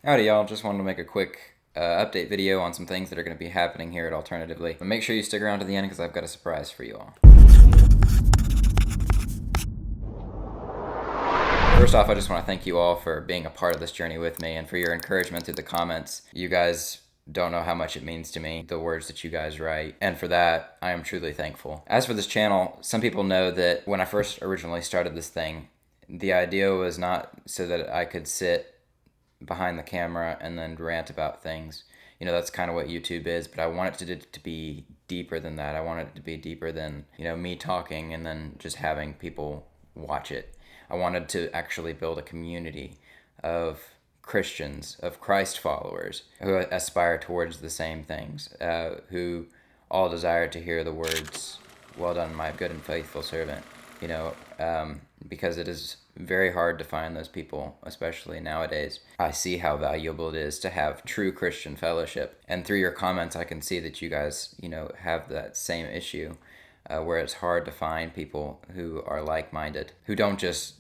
Howdy y'all, just wanted to make a quick update video on some things that are going to be happening here at Alternatively. But make sure you stick around to the end because I've got a surprise for you all. First off, I just want to thank you all for being a part of this journey with me and for your encouragement through the comments. You guys don't know how much it means to me, the words that you guys write, and for that, I am truly thankful. As for this channel, some people know that when I first originally started this thing, the idea was not so that I could sit behind the camera and then rant about things. You know, that's kind of what YouTube is, but I want it to be deeper than that. I want it to be deeper than, me talking and then just having people watch it. I wanted to actually build a community of Christians, of Christ followers who aspire towards the same things, who all desire to hear the words, "Well done, my good and faithful servant," because it is very hard to find those people, especially nowadays. I see how valuable it is to have true Christian fellowship. And through your comments, I can see that you guys, have that same issue where it's hard to find people who are like-minded, who don't just,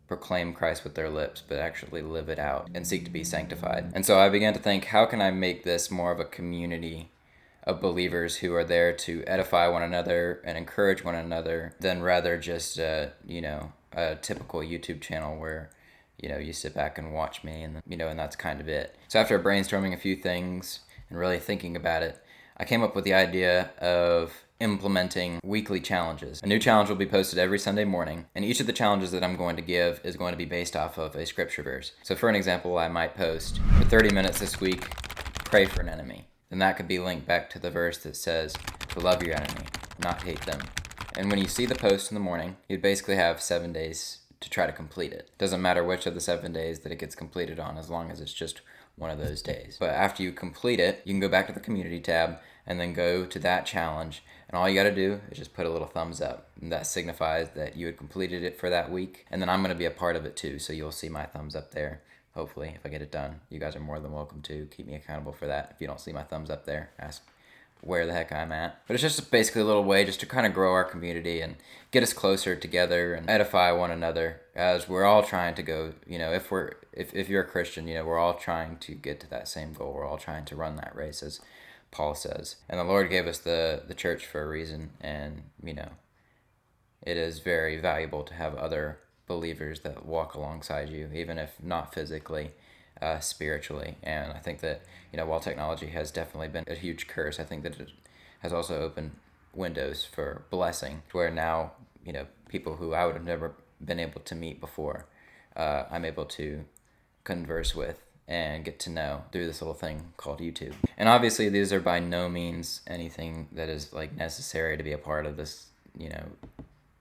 proclaim Christ with their lips, but actually live it out and seek to be sanctified. And so I began to think, how can I make this more of a community of believers who are there to edify one another and encourage one another than rather just, a typical YouTube channel where, you sit back and watch me and, and that's kind of it. So after brainstorming a few things and really thinking about it, I came up with the idea of implementing weekly challenges. A new challenge will be posted every Sunday morning, and each of the challenges that I'm going to give is going to be based off of a scripture verse. So for an example, I might post, for 30 minutes this week, pray for an enemy. Then that could be linked back to the verse that says to love your enemy, not hate them. And when you see the post in the morning, you'd basically have 7 days to try to complete it. Doesn't matter which of the 7 days that it gets completed on, as long as it's just one of those days. But after you complete it, you can go back to the community tab and then go to that challenge. And all you gotta do is just put a little thumbs up. And that signifies that you had completed it for that week. And then I'm gonna be a part of it too, so you'll see my thumbs up there. Hopefully, if I get it done. You guys are more than welcome to keep me accountable for that. If you don't see my thumbs up there, ask where the heck I'm at. But it's just basically a little way just to kind of grow our community and get us closer together and edify one another as we're all trying to go, if you're a Christian, we're all trying to get to that same goal. We're all trying to run that race, as Paul says. And the Lord gave us the church for a reason, and, it is very valuable to have other believers that walk alongside you, even if not physically, spiritually. And I think that, while technology has definitely been a huge curse, I think that it has also opened windows for blessing, where now, people who I would have never been able to meet before, I'm able to converse with and get to know through this little thing called YouTube. And obviously these are by no means anything that is necessary to be a part of this,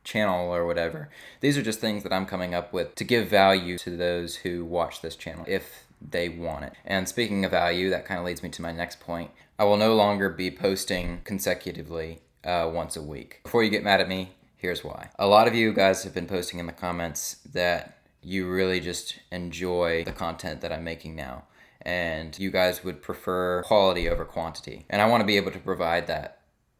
channel or whatever. These are just things that I'm coming up with to give value to those who watch this channel if they want it. And speaking of value, that kind of leads me to my next point. I will no longer be posting consecutively once a week. Before you get mad at me, here's why. A lot of you guys have been posting in the comments that you really just enjoy the content that I'm making now, and you guys would prefer quality over quantity. And I want to be able to provide that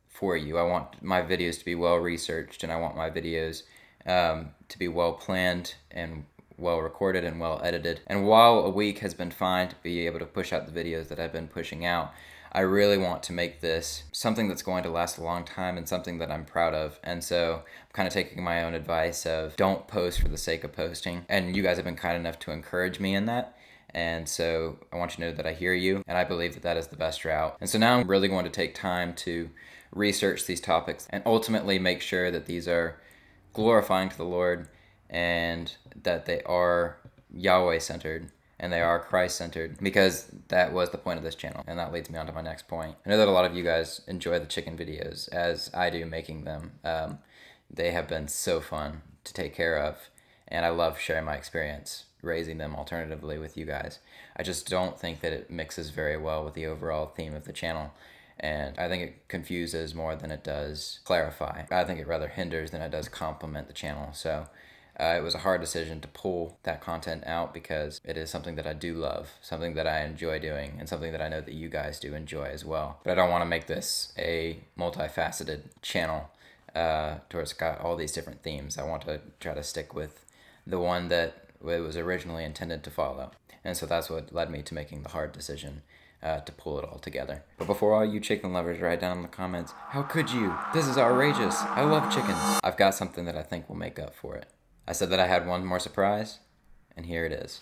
for you. I want my videos to be well researched, and I want my videos to be well planned and well recorded and well edited. And while a week has been fine to be able to push out the videos that I've been pushing out, I really want to make this something that's going to last a long time and something that I'm proud of. And so I'm kind of taking my own advice of don't post for the sake of posting. And you guys have been kind enough to encourage me in that. And so I want you to know that I hear you, and I believe that that is the best route. And so now I'm really going to take time to research these topics and ultimately make sure that these are glorifying to the Lord and that they are Yahweh centered and they are Christ centered, because that was the point of this channel. And that leads me on to my next point. I know that a lot of you guys enjoy the chicken videos as I do making them. They have been so fun to take care of, and I love sharing my experience raising them alternatively with you guys. I just don't think that it mixes very well with the overall theme of the channel. And I think it confuses more than it does clarify. I think it rather hinders than it does complement the channel. So it was a hard decision to pull that content out because it is something that I do love, something that I enjoy doing, and something that I know that you guys do enjoy as well. But I don't want to make this a multifaceted channel to where it's got all these different themes. I want to try to stick with the one that it was originally intended to follow. And so that's what led me to making the hard decision to pull it all together. But before all you chicken lovers write down in the comments, how could you? This is outrageous. I love chickens. I've got something that I think will make up for it. I said that I had one more surprise, and here it is.